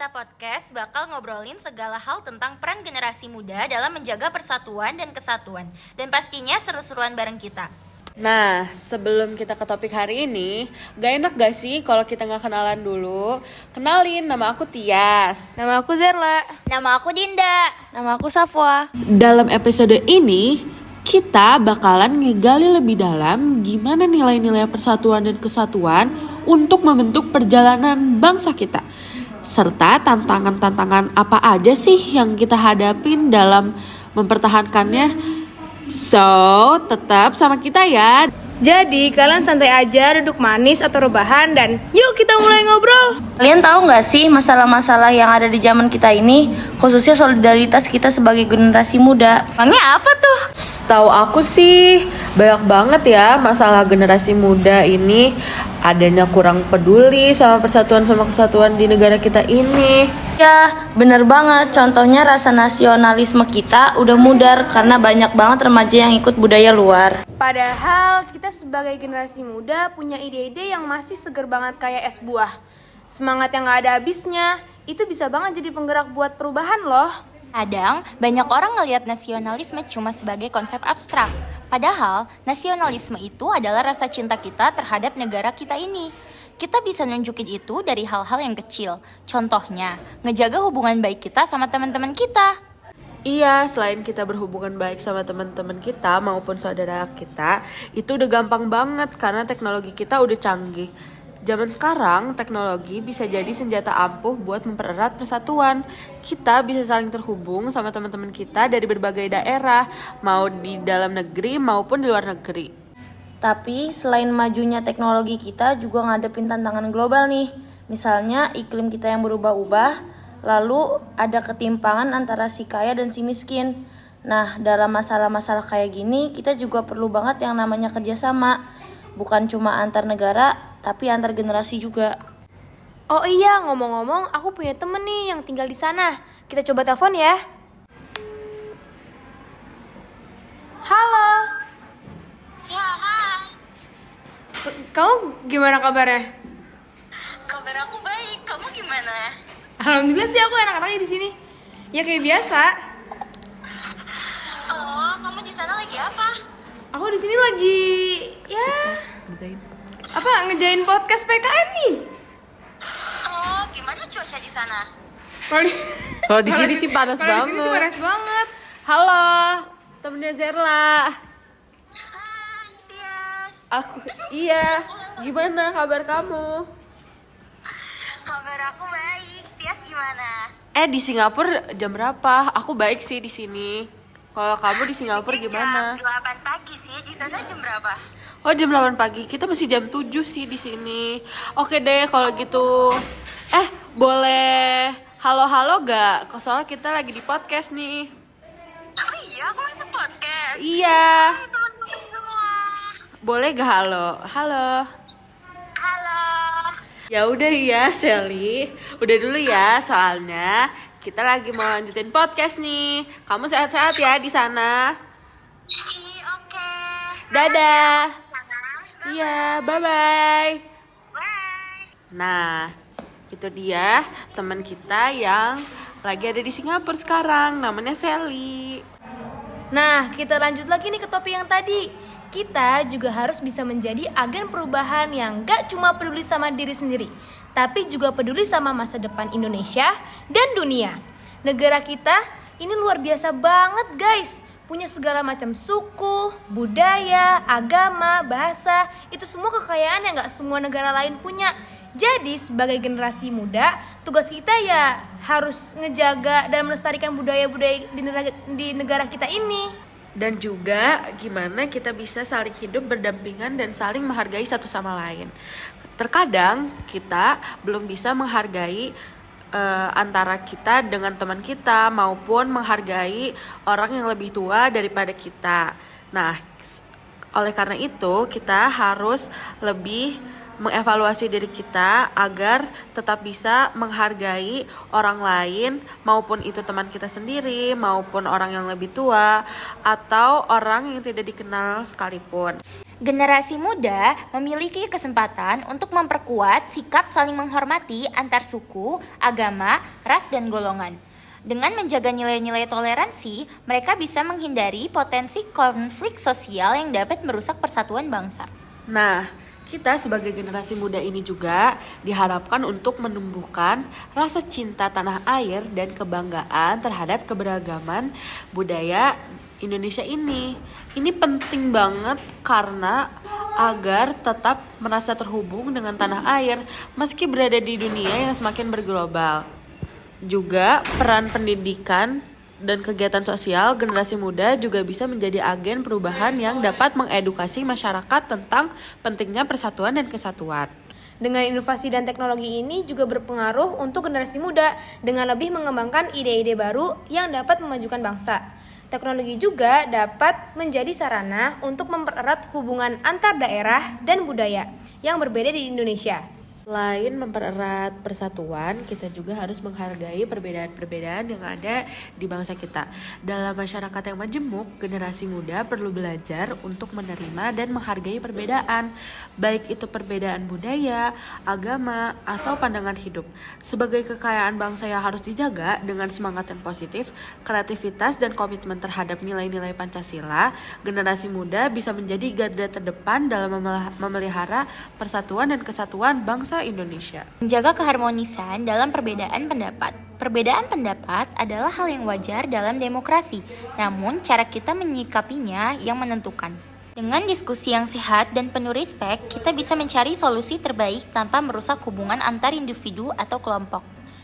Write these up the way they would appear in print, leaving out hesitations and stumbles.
Kita Podcast bakal ngobrolin segala hal tentang peran generasi muda dalam menjaga persatuan dan kesatuan. Dan pastinya seru-seruan bareng kita. Nah, sebelum kita ke topik hari ini, gak enak gak sih kalau kita gak kenalan dulu? Kenalin, nama aku Tias. Nama aku Zerla. Nama aku Dinda. Nama aku Safwa. Dalam episode ini, kita bakalan ngegali lebih dalam gimana nilai-nilai persatuan dan kesatuan untuk membentuk perjalanan bangsa kita. Serta tantangan-tantangan apa aja sih yang kita hadapin dalam mempertahankannya. So, tetap sama kita ya. Jadi kalian santai aja, duduk manis atau rebahan dan yuk kita mulai ngobrol. Kalian tahu nggak sih masalah-masalah yang ada di zaman kita ini, khususnya solidaritas kita sebagai generasi muda? Emangnya apa tuh? Setahu aku sih banyak banget ya masalah generasi muda ini, adanya kurang peduli sama persatuan sama kesatuan di negara kita ini. Ya, bener banget. Contohnya rasa nasionalisme kita udah mudar karena banyak banget remaja yang ikut budaya luar. Padahal kita sebagai generasi muda punya ide-ide yang masih seger banget kayak es buah. Semangat yang gak ada habisnya, itu bisa banget jadi penggerak buat perubahan loh. Kadang banyak orang ngelihat nasionalisme cuma sebagai konsep abstrak. Padahal nasionalisme itu adalah rasa cinta kita terhadap negara kita ini. Kita bisa nunjukin itu dari hal-hal yang kecil. Contohnya, ngejaga hubungan baik kita sama teman-teman kita. Iya, selain kita berhubungan baik sama teman-teman kita maupun saudara kita, itu udah gampang banget karena teknologi kita udah canggih. Zaman sekarang, teknologi bisa jadi senjata ampuh buat mempererat persatuan. Kita bisa saling terhubung sama teman-teman kita dari berbagai daerah, mau di dalam negeri maupun di luar negeri. Tapi selain majunya teknologi, kita juga ngadepin tantangan global nih. Misalnya iklim kita yang berubah-ubah, lalu ada ketimpangan antara si kaya dan si miskin. Nah, dalam masalah-masalah kayak gini, kita juga perlu banget yang namanya kerjasama. Bukan cuma antar negara, tapi antar generasi juga. Oh iya, ngomong-ngomong, aku punya temen nih yang tinggal di sana. Kita coba telepon ya. Halo. Ya, hai. Kamu gimana kabarnya? Kabar aku baik. Kamu gimana? Alhamdulillah sih aku enak-enaknya di sini. Ya kayak biasa. Oh, kamu di sana lagi apa? Aku di sini lagi ngejain podcast PKN nih. Oh, gimana cuaca di sana? Kalau di sini sih panas Kalau di sini tuh banget. panas banget. Halo, temennya Zerla. Hai, Tias. Iya. Gimana kabar kamu? Kabar aku baik. Tias gimana? Di Singapura jam berapa? Aku baik sih di sini. Kalau kamu di Singapura gimana? Jam 8 pagi sih. Di sana jam berapa? Oh, jam 8 pagi. Kita masih jam 7 sih di sini. Oke deh kalau gitu. Boleh halo-halo gak? Soalnya kita lagi di podcast nih. Oh iya, aku masuk podcast. Iya. Hai teman-teman semua. Boleh gak halo? Halo. Halo. Ya udah ya, Sally. Udah dulu ya, soalnya kita lagi mau lanjutin podcast nih. Kamu sehat-sehat ya di sana. Oke. Dadah. Sana. Iya, bye-bye. Bye. Nah, itu dia teman kita yang lagi ada di Singapura sekarang. Namanya Sally. Nah, kita lanjut lagi nih ke topik yang tadi. Kita juga harus bisa menjadi agen perubahan yang gak cuma peduli sama diri sendiri, tapi juga peduli sama masa depan Indonesia dan dunia. Negara kita ini luar biasa banget guys. Punya segala macam suku, budaya, agama, bahasa. Itu semua kekayaan yang gak semua negara lain punya. Jadi sebagai generasi muda, tugas kita ya harus ngejaga dan melestarikan budaya-budaya di negara kita ini. Dan juga gimana kita bisa saling hidup berdampingan dan saling menghargai satu sama lain. Terkadang kita belum bisa menghargai antara kita dengan teman kita maupun menghargai orang yang lebih tua daripada kita. Nah, oleh karena itu kita harus lebih mengevaluasi diri kita agar tetap bisa menghargai orang lain, maupun itu teman kita sendiri maupun orang yang lebih tua atau orang yang tidak dikenal sekalipun. Generasi muda memiliki kesempatan untuk memperkuat sikap saling menghormati antar suku, agama, ras, dan golongan. Dengan menjaga nilai-nilai toleransi, mereka bisa menghindari potensi konflik sosial yang dapat merusak persatuan bangsa. Nah, kita sebagai generasi muda ini juga diharapkan untuk menumbuhkan rasa cinta tanah air dan kebanggaan terhadap keberagaman budaya Indonesia ini. Ini penting banget karena agar tetap merasa terhubung dengan tanah air meski berada di dunia yang semakin berglobal. Juga peran pendidikan dan kegiatan sosial generasi muda juga bisa menjadi agen perubahan yang dapat mengedukasi masyarakat tentang pentingnya persatuan dan kesatuan. Dengan inovasi dan teknologi ini juga berpengaruh untuk generasi muda dengan lebih mengembangkan ide-ide baru yang dapat memajukan bangsa. Teknologi juga dapat menjadi sarana untuk mempererat hubungan antar daerah dan budaya yang berbeda di Indonesia. Selain mempererat persatuan, kita juga harus menghargai perbedaan-perbedaan yang ada di bangsa kita. Dalam masyarakat yang majemuk, generasi muda perlu belajar untuk menerima dan menghargai perbedaan, baik itu perbedaan budaya, agama, atau pandangan hidup. Sebagai kekayaan bangsa yang harus dijaga dengan semangat yang positif, kreativitas, dan komitmen terhadap nilai-nilai Pancasila, generasi muda bisa menjadi garda terdepan dalam memelihara persatuan dan kesatuan bangsa Indonesia. Menjaga keharmonisan dalam perbedaan pendapat. Perbedaan pendapat adalah hal yang wajar dalam demokrasi, namun cara kita menyikapinya yang menentukan. Dengan diskusi yang sehat dan penuh respek, kita bisa mencari solusi terbaik tanpa merusak hubungan antar individu atau kelompok.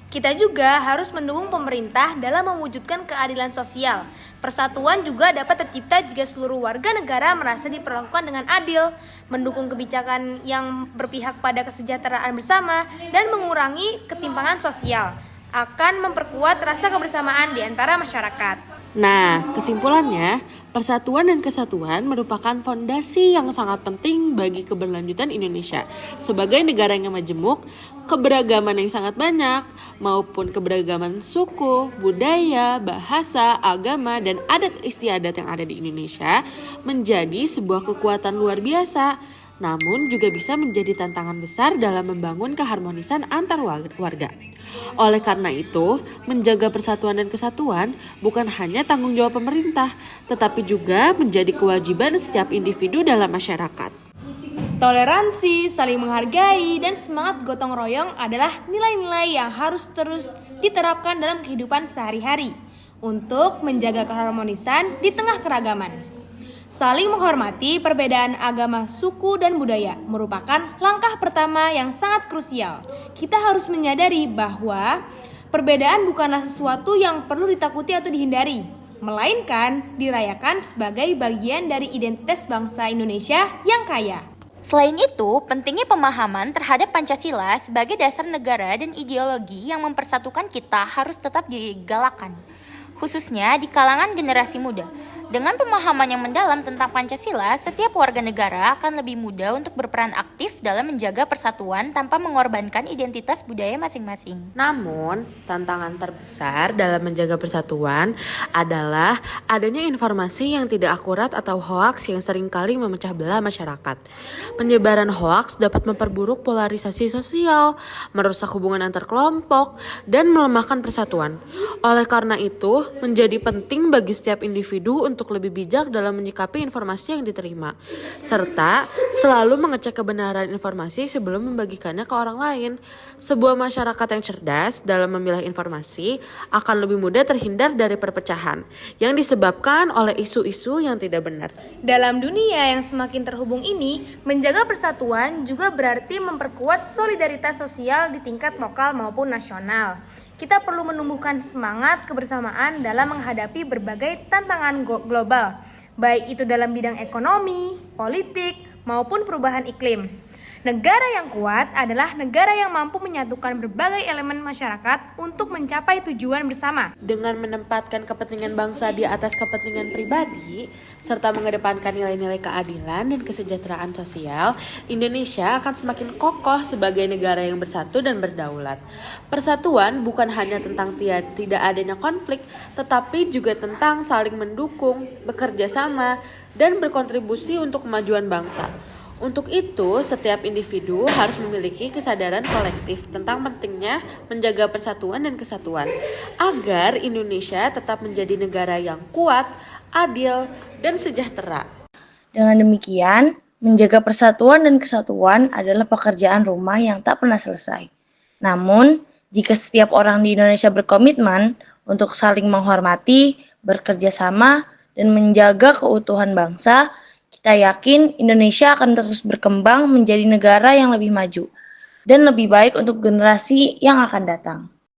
Kita juga harus mendukung pemerintah dalam mewujudkan keadilan sosial. Persatuan juga dapat tercipta jika seluruh warga negara merasa diperlakukan dengan adil, mendukung kebijakan yang berpihak pada kesejahteraan bersama, dan mengurangi ketimpangan sosial. Akan memperkuat rasa kebersamaan di antara masyarakat. Nah, kesimpulannya, persatuan dan kesatuan merupakan fondasi yang sangat penting bagi keberlanjutan Indonesia. Sebagai negara yang majemuk, keberagaman yang sangat banyak, maupun keberagaman suku, budaya, bahasa, agama, dan adat istiadat yang ada di Indonesia menjadi sebuah kekuatan luar biasa. Namun juga bisa menjadi tantangan besar dalam membangun keharmonisan antar warga. Oleh karena itu, menjaga persatuan dan kesatuan bukan hanya tanggung jawab pemerintah, tetapi juga menjadi kewajiban setiap individu dalam masyarakat. Toleransi, saling menghargai, dan semangat gotong royong adalah nilai-nilai yang harus terus diterapkan dalam kehidupan sehari-hari untuk menjaga keharmonisan di tengah keragaman. Saling menghormati perbedaan agama, suku, dan budaya merupakan langkah pertama yang sangat krusial. Kita harus menyadari bahwa perbedaan bukanlah sesuatu yang perlu ditakuti atau dihindari, melainkan dirayakan sebagai bagian dari identitas bangsa Indonesia yang kaya. Selain itu, pentingnya pemahaman terhadap Pancasila sebagai dasar negara dan ideologi yang mempersatukan kita harus tetap digalakan, khususnya di kalangan generasi muda. Dengan pemahaman yang mendalam tentang Pancasila, setiap warga negara akan lebih mudah untuk berperan aktif dalam menjaga persatuan tanpa mengorbankan identitas budaya masing-masing. Namun, tantangan terbesar dalam menjaga persatuan adalah adanya informasi yang tidak akurat atau hoaks yang seringkali memecah belah masyarakat. Penyebaran hoaks dapat memperburuk polarisasi sosial, merusak hubungan antar kelompok, dan melemahkan persatuan. Oleh karena itu, menjadi penting bagi setiap individu untuk lebih bijak dalam menyikapi informasi yang diterima, serta selalu mengecek kebenaran informasi sebelum membagikannya ke orang lain. Sebuah masyarakat yang cerdas dalam memilah informasi akan lebih mudah terhindar dari perpecahan yang disebabkan oleh isu-isu yang tidak benar. Dalam dunia yang semakin terhubung ini, menjaga persatuan juga berarti memperkuat solidaritas sosial di tingkat lokal maupun nasional. Kita perlu menumbuhkan semangat kebersamaan dalam menghadapi berbagai tantangan global, baik itu dalam bidang ekonomi, politik, maupun perubahan iklim. Negara yang kuat adalah negara yang mampu menyatukan berbagai elemen masyarakat untuk mencapai tujuan bersama. Dengan menempatkan kepentingan bangsa di atas kepentingan pribadi, serta mengedepankan nilai-nilai keadilan dan kesejahteraan sosial, Indonesia akan semakin kokoh sebagai negara yang bersatu dan berdaulat. Persatuan bukan hanya tentang tidak adanya konflik, tetapi juga tentang saling mendukung, bekerja sama, dan berkontribusi untuk kemajuan bangsa. Untuk itu, setiap individu harus memiliki kesadaran kolektif tentang pentingnya menjaga persatuan dan kesatuan agar Indonesia tetap menjadi negara yang kuat, adil, dan sejahtera. Dengan demikian, menjaga persatuan dan kesatuan adalah pekerjaan rumah yang tak pernah selesai. Namun, jika setiap orang di Indonesia berkomitmen untuk saling menghormati, bekerja sama, dan menjaga keutuhan bangsa, kita yakin Indonesia akan terus berkembang menjadi negara yang lebih maju dan lebih baik untuk generasi yang akan datang.